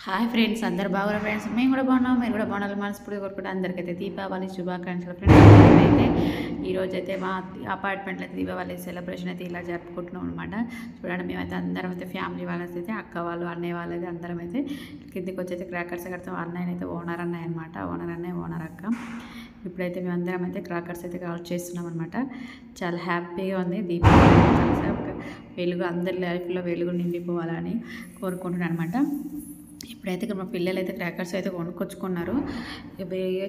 Hi friends, అందరు బాగున్నారు friends. మేము కూడా బాగున్నాం, మీరు కూడా బాగున్నారు. మనస్ఫూర్తిగా కోరుకుంటే అందరికైతే దీపావళి శుభాకాంక్షలు ఫ్రెండ్స్. అయితే ఈరోజైతే మా అపార్ట్మెంట్లో దీపావళి సెలబ్రేషన్ అయితే ఇలా జరుపుకుంటున్నాం అనమాట. చూడండి, మేమైతే అందరం అయితే ఫ్యామిలీ వాళ్ళైతే అయితే అక్క వాళ్ళు అన్నయ్య వాళ్ళు అయితే అందరం అయితే కిందికి వచ్చి అయితే క్రాకర్స్ కడతాం. అన్నయ్య అయితే ఓనర్ అన్నయ్య అనమాట, ఓనర్ అన్నయ్య ఓనర్ అక్క. ఇప్పుడైతే మేమందరం అయితే క్రాకర్స్ అయితే కాల్ చేస్తున్నాం అనమాట. చాలా హ్యాపీగా ఉంది. దీపావళి వెలుగు అందరి లైఫ్లో వెలుగు నిండిపోవాలని కోరుకుంటున్నాను అనమాట. ఇప్పుడైతే ఇక్కడ మా పిల్లలు అయితే క్రాకర్స్ అయితే కొనుక్కొచ్చుకున్నారు.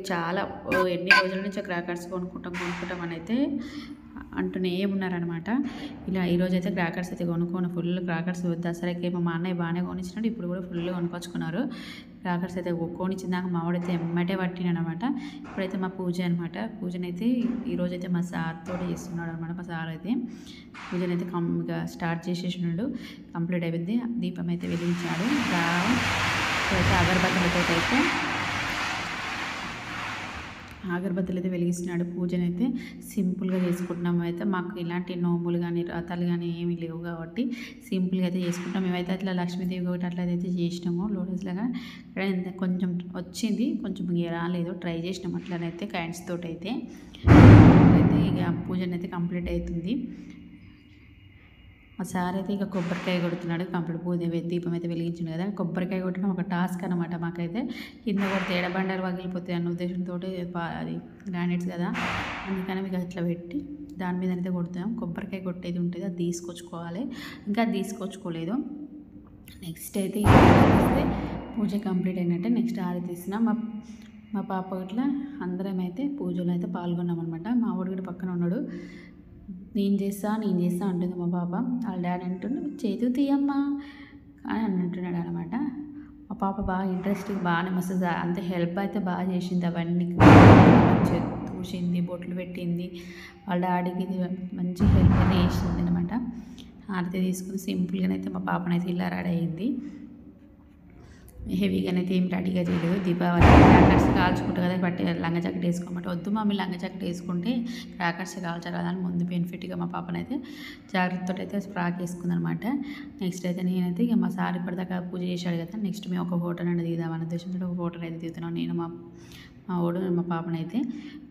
చాలా ఎన్ని రోజుల నుంచి క్రాకర్స్ కొనుక్కుంటాం అని అయితే అంటూనే ఏమున్నారనమాట. ఇలా ఈరోజు అయితే క్రాకర్స్ అయితే కొనుక్కొని ఫుల్ క్రాకర్స్ దసరాకి మా అన్నయ్య బాగానే కొనిచ్చినాడు. ఇప్పుడు కూడా ఫుల్ కొనుక్కొచ్చుకున్నారు. క్రాకర్స్ అయితే కొనిచ్చిందాక మావాడైతే ఎమ్మటే పట్టినమాట. ఇప్పుడైతే మా పూజ అనమాట. పూజనైతే ఈరోజైతే మా సార్ తోటి చేస్తున్నాడు అనమాట. మా సార్ అయితే పూజనైతే స్టార్ట్ చేసేసినాడు. కంప్లీట్ అయిపోయింది. దీపం అయితే వెలిగించాడు. అయితే అగరబత్తులు అయితే వెలిగిస్తున్నాడు. పూజనైతే సింపుల్గా చేసుకుంటున్నాము. అయితే మాకు ఇలాంటి నోములు కానీ వ్రతాలు కానీ ఏమీ లేవు కాబట్టి సింపుల్గా అయితే చేసుకుంటాం. మేమైతే అట్లా లక్ష్మీదేవి ఒకటి అట్లయితే చేసినాము. లోటస్లాగా కొంచెం వచ్చింది, కొంచెం రాలేదు. ట్రై చేసినాము అట్లనైతే కైండ్స్ తోటి అయితే ఇక పూజనైతే కంప్లీట్ అవుతుంది. మా సార్ అయితే ఇక కొబ్బరికాయ కొడుతున్నాడు. కంప్లీట్ పూజ దీపం అయితే వెలిగించింది కదా, కొబ్బరికాయ కొట్టడం ఒక టాస్క్ అనమాట. మాకైతే కింద కొడితే ఎడబండలు పగిలిపోతాయి అన్న ఉద్దేశంతో అది గ్రానైట్స్ కదా, అందుకని మీకు అట్లా పెట్టి దాని మీద అయితే కొడతాం. కొబ్బరికాయ కొట్టేది ఉంటుంది, అది తీసుకొచ్చుకోవాలి. ఇంకా అది తీసుకొచ్చుకోలేదు. నెక్స్ట్ అయితే పూజ కంప్లీట్ అయినట్టే. నెక్స్ట్ ఆరతి తీసిన మా పాప ఇట్లా అందరం అయితే పూజలో అయితే పాల్గొన్నాం అనమాట. మా వాడు కూడా పక్కన ఉన్నాడు. నేను చేస్తా అంటుంది మా పాప. వాళ్ళ డాడీ అంటుండే చేతు తీయమ్మా అని అంటున్నాడు అనమాట. మా పాప బాగా ఇంట్రెస్టింగ్, బాగానే మస్తు అంత హెల్ప్ అయితే బాగా చేసింది. అవన్నీ చూసింది, బొట్లు పెట్టింది. వాళ్ళ డాడీకి ఇది మంచి హెల్ప్ అయితే చేసింది అనమాట. ఆరతి తీసుకుని సింపుల్గానైతే మా పాపనైతే ఇలా రెడీ అయింది. హెవీగానైతే ఏం రెడీగా చేయలేదు. దీపావళి క్రాకర్స్ కాల్చుకుంటా కదా, బట్టి లంగ జాకెట్ వేసుకోమంటే వద్దు మమ్మీ, లంగ జాకెట్ వేసుకుంటే క్రాకర్స్ కాల్చారు కదా అని ముందు బెనిఫిట్గా మా పాపనైతే జాగ్రత్తతో అయితే ఫ్రాక్ వేసుకుందనమాట. నెక్స్ట్ అయితే నేనైతే ఇక మా సార్ ఇప్పటిదాకా పూజ చేశాడు కదా, నెక్స్ట్ మేము ఒక ఫోటో అనేది దిగుదామని ఉద్దేశంతో ఒక ఫోటో అయితే దిగుతున్నాం. నేను మా ఓడు మా పాపనైతే.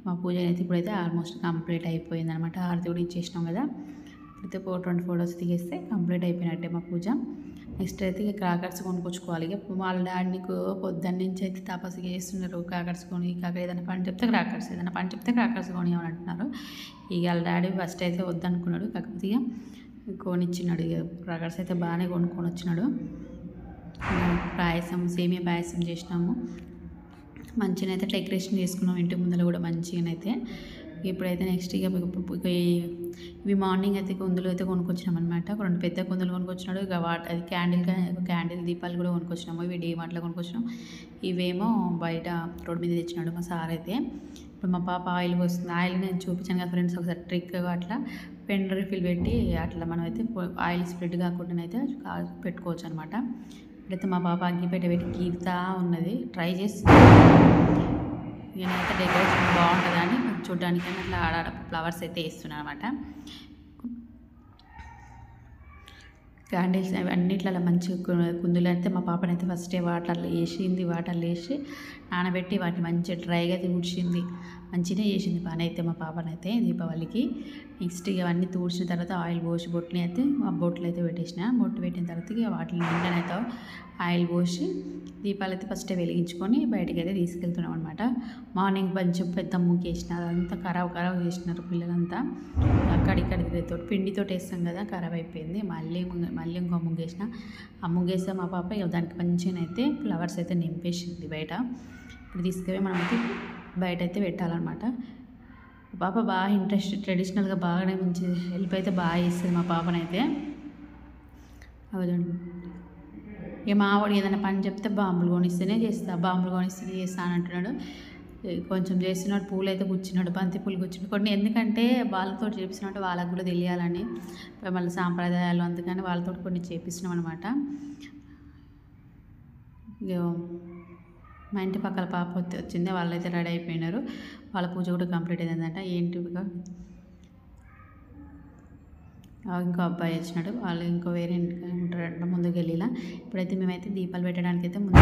మా పూజ అయితే ఇప్పుడైతే ఆల్మోస్ట్ కంప్లీట్ అయిపోయింది అనమాట. హారతి కూడా ఇచ్చేసినాం కదా, ఇప్పుడైతే 2 ఫోటోస్ దిగేస్తే కంప్లీట్ అయిపోయినట్టే మా పూజ. నెక్స్ట్ అయితే ఇక క్రాకర్స్ కొనుక్కొచ్చుకోవాలి. ఇక వాళ్ళ డాడీ నీకు పొద్దున్న నుంచి అయితే తపస్సు చేస్తున్నారు. క్రాకర్స్ కొని ఏదైనా పని చెప్తే క్రాకర్స్, ఏదైనా పని చెప్తే క్రాకర్స్ కొని అని అంటున్నారు. ఇక వాళ్ళ డాడీ ఫస్ట్ అయితే వద్దనుకున్నాడు, కాకపోతే ఇక కొనిచ్చినాడు. ఇక క్రాకర్స్ అయితే బాగానే కొనుక్కొని వచ్చినాడు. సేమియా పాయసం చేసినాము. మంచిగా అయితే డెకరేషన్ చేసుకున్నాం ఇంటి ముందర కూడా మంచిగానైతే. ఇప్పుడైతే నెక్స్ట్ ఇక ఇవి మార్నింగ్ అయితే కుందులు అయితే కొనుక్కొచ్చినాం అనమాట. 2 పెద్ద కుందులు కొనుక్కొచ్చినాడు. ఇక అది క్యాండిల్ దీపాలు కూడా కొనుక్కొచ్చినాము. ఇవి డీమార్ట్లో కొనుక్కొచ్చినాం. ఇవేమో బయట రోడ్ మీద తెచ్చినాడు మా సార్ అయితే. ఇప్పుడు మా పాప ఆయిల్ వస్తుంది. ఆయిల్ నేను చూపించాను కదా ఫ్రెండ్స్, ఒకసారి ట్రిక్గా అట్లా పెన్ రిఫిల్ పెట్టి అట్లా మనం అయితే ఆయిల్ స్ప్రెడ్ కాకుండా అయితే పెట్టుకోవచ్చు అనమాట. ఇప్పుడైతే మా పాప అగ్గిపెట్ట పెట్టి గీరుతా ఉన్నది, ట్రై చేసి నేనైతే డెకరేషన్ బాగుంటుందని చూడడానికి అట్లా ఆడ ఫ్లవర్స్ అయితే వేస్తున్నాను అనమాట. క్యాండిల్స్ అన్నిట్లలో మంచి కుందులు అయితే మా పాపనైతే ఫస్టే వాటర్లో వేసి నానబెట్టి వాటిని మంచిగా డ్రైగా తుడిచింది. మంచిగా చేసింది పని అయితే మా పాపనైతే దీపావళికి. నెక్స్ట్ ఇవన్నీ తుడిచిన తర్వాత ఆయిల్ పోసి బొట్లు అయితే బొట్లు అయితే పెట్టేసిన. బొట్టు పెట్టిన తర్వాత ఇక వాటిని నిండనైతే ఆయిల్ పోసి దీపాలు అయితే ఫస్టే వెలిగించుకొని బయటికి అయితే తీసుకెళ్తున్నాం అనమాట. మార్నింగ్ కొంచెం పెద్ద ముగ్గేసిన, అదంతా ఖరాబ్ చేసినారు పిల్లలంతా. అక్కడిక్కడ పిండితో వేస్తాం కదా, ఖరాబ్ అయిపోయింది. మళ్ళీ ఇంకో ముగ్గేసిన. ఆ ముగ్గేస్తే మా పాప దానికి మంచిగా అయితే ఫ్లవర్స్ అయితే నింపేసింది బయట. ఇప్పుడు తీసుకుపోయి మనం అయితే బయట అయితే పెట్టాలన్నమాట. పాప బాగా ఇంట్రెస్ట్, ట్రెడిషనల్గా బాగానే మంచి హెల్ప్ అయితే బాగా చేస్తుంది మా పాపనైతే. ఇక మావాడు ఏదైనా పని చెప్తే బాంబులు కొనిస్తేనే చేస్తా అని అంటున్నాడు. కొంచెం చేస్తున్నాడు. పూలు అయితే గుచ్చినాడు, బంతి పూలు గుచ్చినాడు కొన్ని. ఎందుకంటే వాళ్ళతో చేపిస్తున్నట్టు వాళ్ళకు కూడా తెలియాలని, మళ్ళీ సాంప్రదాయాలు, అందుకని వాళ్ళతో కొన్ని చేపిస్తున్నాం అనమాట. మా ఇంటి పక్కల పాప వచ్చింది, వాళ్ళైతే రెడీ అయిపోయినారు. వాళ్ళ పూజ కూడా కంప్లీట్ అయిందంట. ఏంటి ఇంకో అబ్బాయి వచ్చినాడు, వాళ్ళు ఇంకో వేరే ఉంటారంట ముందుకు వెళ్ళిలా. ఇప్పుడైతే మేమైతే దీపాలు పెట్టడానికి అయితే ముందు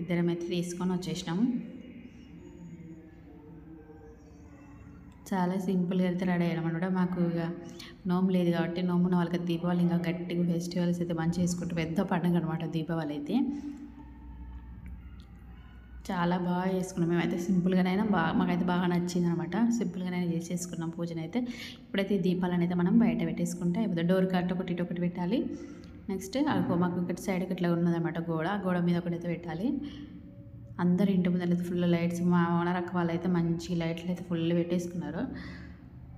ఇద్దరం అయితే తీసుకొని వచ్చేసినాము. చాలా సింపుల్గా అయితే రెడీ అయ్యడం అనమాట. మాకు ఇక నోము లేదు కాబట్టి నోమున వాళ్ళకి దీపావళి ఇంకా గట్టిగా ఫెస్టివల్స్ అయితే మంచిగా చేసుకుంటూ పెద్ద పండుగ అనమాట దీపావళి అయితే. చాలా బాగా చేసుకున్నాం మేమైతే, సింపుల్గానైనా మాకైతే బాగా నచ్చింది అనమాట. సింపుల్గానైనా చేసేసుకున్నాం పూజనైతే. ఇప్పుడైతే ఈ దీపాలను అయితే మనం బయట పెట్టేసుకుంటే అయిపోతుంది. డోర్ కట్ ఒకటి పెట్టాలి. నెక్స్ట్ మాకు ఇక్కడ సైడ్కి ఇట్లా ఉన్నదన్నమాట గోడ మీద ఒకటైతే పెట్టాలి. అందరు ఇంటి ముందర అయితే ఫుల్ లైట్స్, మా ఓనర్ అక్క వాళ్ళు అయితే మంచి లైట్లు అయితే ఫుల్ పెట్టేసుకున్నారు.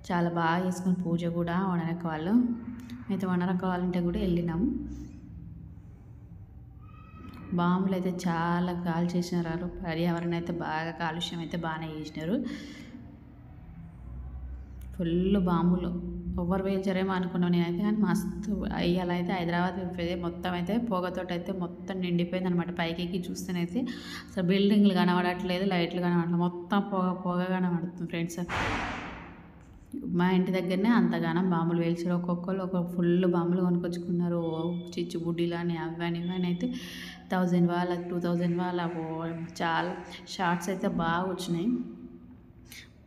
చాలా బాగా చేసుకుని పూజ కూడా ఓనర్ అక్క వాళ్ళు. అయితే ఓనర్ అక్క వాళ్ళంటే కూడా వెళ్ళినాము. బాంబులు అయితే చాలా కాల్ చేసినారు. పర్యావరణం అయితే బాగా కాలుష్యం అయితే బాగానే చేసినారు. ఫుల్ బాంబులు ఎవరు వేల్చారేమో అనుకున్నాను నేనైతే, కానీ మస్తు అయ్యాల అయితే హైదరాబాద్ మొత్తం అయితే పొగతోటి అయితే మొత్తం నిండిపోయింది అనమాట. పైకి చూస్తేనైతే అసలు బిల్డింగ్లు కనబడట్లేదు, లైట్లు కనబడట్లేదు, మొత్తం పొగ కనబడుతుంది ఫ్రెండ్స్. మా ఇంటి దగ్గరనే అంతగానం బాంబులు వేల్చారు. ఒక్కొక్కరు ఒక్కొక్క ఫుల్ బాంబులు కొనుక్కొచ్చుకున్నారు. చిచ్చుబుడ్డిలు అని అవని ఇవని అయితే 1000 వాళ్ళ 2000 వాళ్ళ చాలా షార్ట్స్ అయితే బాగా వచ్చినాయి,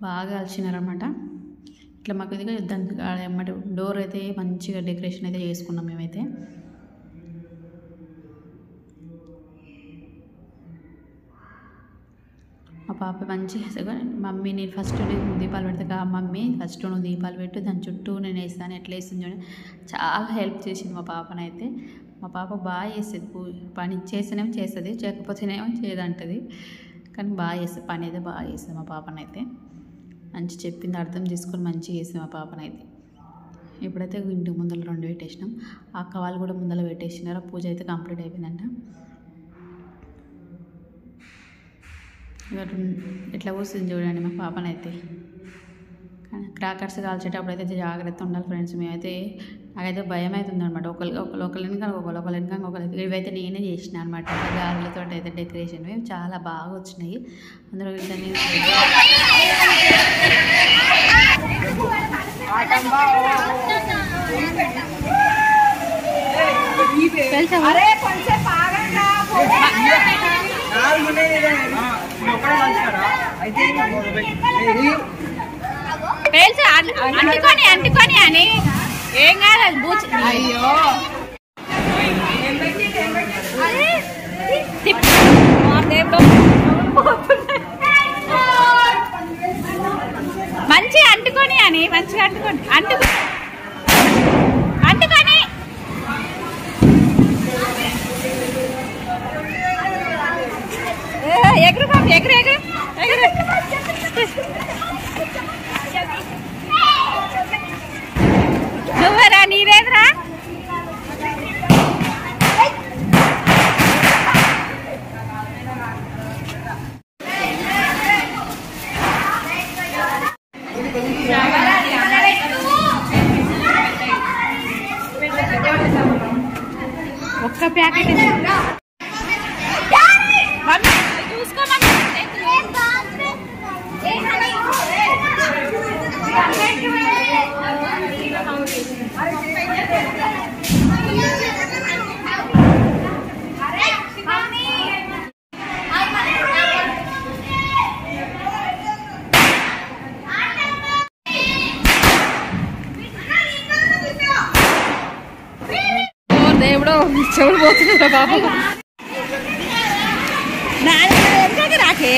బాగా కలిసినారన్నమాట. ఇట్లా మాకు ఇదిగా దానికి ఎమ్మటి డోర్ అయితే మంచిగా డెకరేషన్ అయితే చేసుకున్నాం మేమైతే. మా పాప మంచిగా మమ్మీ నేను ఫస్ట్ దీపాలు పెడతా, మమ్మీ ఫస్ట్ నువ్వు దీపాలు పెట్టు, దాని చుట్టూ నేను వేస్తాను, ఎట్లా వేస్తుంది చూడండి. చాలా హెల్ప్ చేసింది మా పాపనైతే. మా పాప బాగా చేస్తుంది పని, చేస్తేనేమో చేస్తుంది, చేయకపోతేనేమో చేయదంటది, కానీ బాగా చేస్తుంది పని అయితే బాగా చేస్తుంది మా పాపనైతే. మంచి చెప్పింది అర్థం చేసుకొని మంచిగా చేస్తుంది మా పాపనైతే. ఇప్పుడైతే ఇంటి ముందర 2 పెట్టేసినాం. అక్క వాళ్ళు కూడా ముందర పెట్టేసినారు. పూజ అయితే కంప్లీట్ అయిపోయిందంట. ఇట్లా కూర్చుంది చూడండి మా పాపనైతే. క్రాకర్స్ కాల్చేటప్పుడు అయితే జాగ్రత్త ఉండాలి ఫ్రెండ్స్. మేమైతే నాకైతే భయం అవుతుంది అనమాట. ఒకళ్ళని కానీ ఒకళ్ళని కానీ ఒకళ్ళు. ఇవైతే నేనే చేసిన అనమాట. గారెలతో అయితే డెకరేషన్ చాలా బాగా వచ్చినాయి. అందులో ఇట్లా అంటుకొని అని ఏం కాదు అది బూచ్. అయ్యో మంచిగా అంటుకొని అని మంచిగా అంటుకొని అంటుకొని ఎగురు బాబు ఎగురు ఎగురు ఎగురు. నువ్వరా నీరేదిరా? ఒక్క ప్యాకెట్ చూసుకోమని దేవుడు చెవులు పోతుందా బాబు నా రాకే.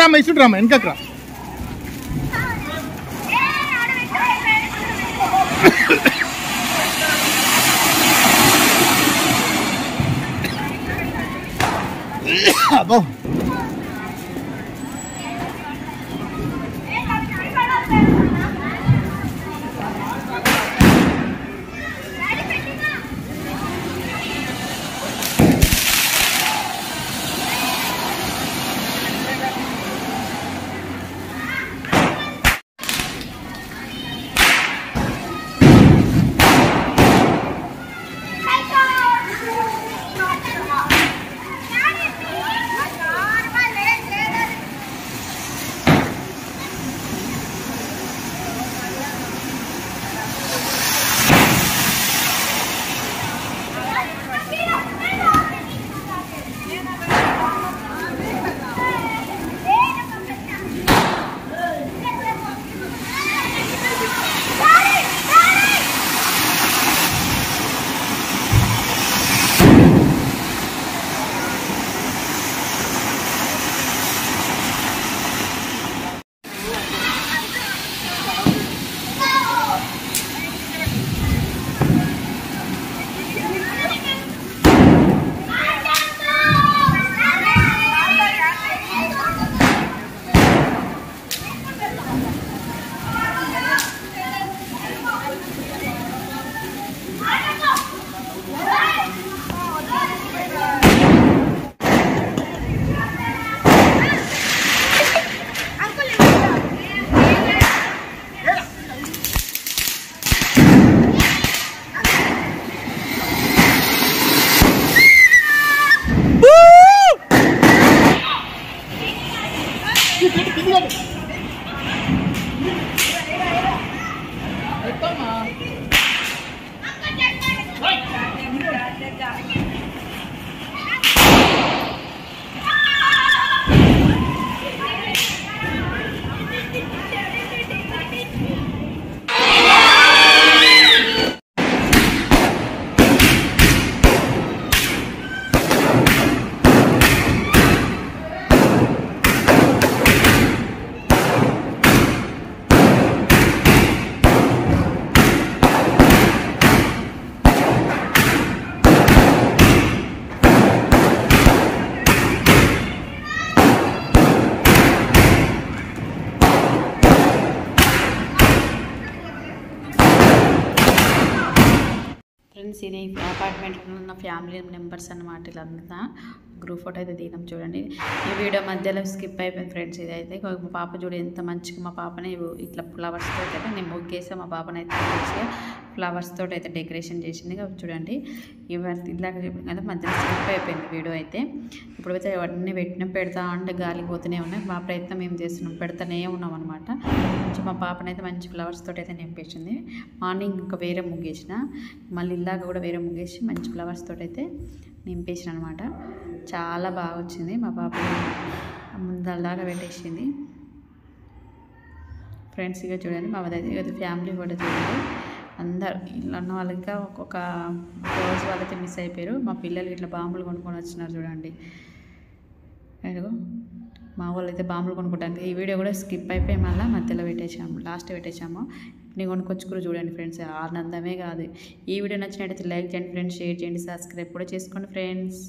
రామ్మా వెనకకు రా. అబ్బో ఫ్రెండ్స్ ఇది అపార్ట్మెంట్లో ఉన్న ఫ్యామిలీ మెంబర్స్ అన్నమాట. వీళ్ళంతా గ్రూప్ ఫోటో అయితే దిగినాం చూడండి. ఈ వీడియో మధ్యలో స్కిప్ అయిపోయింది ఫ్రెండ్స్. ఇదైతే మా పాప చూడు ఎంత మంచిగా మా పాపని ఇట్లా ఫ్లవర్స్ తోటి అయితే నేను ముగ్గేసా. మా పాపని అయితే మంచిగా ఫ్లవర్స్ తోటి అయితే డెకరేషన్ చేసింది చూడండి. ఇవన్నీ ఇలాగ చెప్పిన కదా మధ్యలో స్కిప్ అయిపోయింది వీడియో అయితే. ఇప్పుడైతే అవన్నీ పెడతా అంటే గాలి పోతూనే ఉన్నాయి. మా ప్రయత్నం ఏం చేస్తున్నాం, పెడతానే ఉన్నాం అనమాట. కొంచెం మా పాపనైతే మంచి ఫ్లవర్స్ తోటి అయితే నింపేసింది. మార్నింగ్ ఇంకా వేరే ముగ్గేసిన, మళ్ళీ ఇలాగ కూడా వేరే ముగ్గేసి మంచి ఫ్లవర్స్ తోటి అయితే నింపేసిన అనమాట. చాలా బాగా వచ్చింది. మా పాప ముందరదాకా పెట్టేసింది ఫ్రెండ్స్. ఇక చూడండి మా దగ్గర ఫ్యామిలీ ఫోటో చూడండి. అందరు ఇట్లా అన్న వాళ్ళకి ఒక్కొక్క రోజు వాళ్ళైతే మిస్ అయిపోయారు. మా పిల్లలు ఇట్లా బాంబులు కొనుక్కొని వచ్చినారు చూడండి. మా వాళ్ళు అయితే బాంబులు కొనుక్కోవడానికి ఈ వీడియో కూడా స్కిప్ అయిపోయి మళ్ళీ మధ్యలో పెట్టేసాము, లాస్ట్ పెట్టేసాము. నేను కొనుక్కొచ్చుకుని చూడండి ఫ్రెండ్స్, ఆనందమే కాదు. ఈ వీడియో నచ్చినట్టయితే లైక్ చేయండి ఫ్రెండ్స్, షేర్ చేయండి, సబ్స్క్రైబ్ కూడా చేసుకోండి ఫ్రెండ్స్.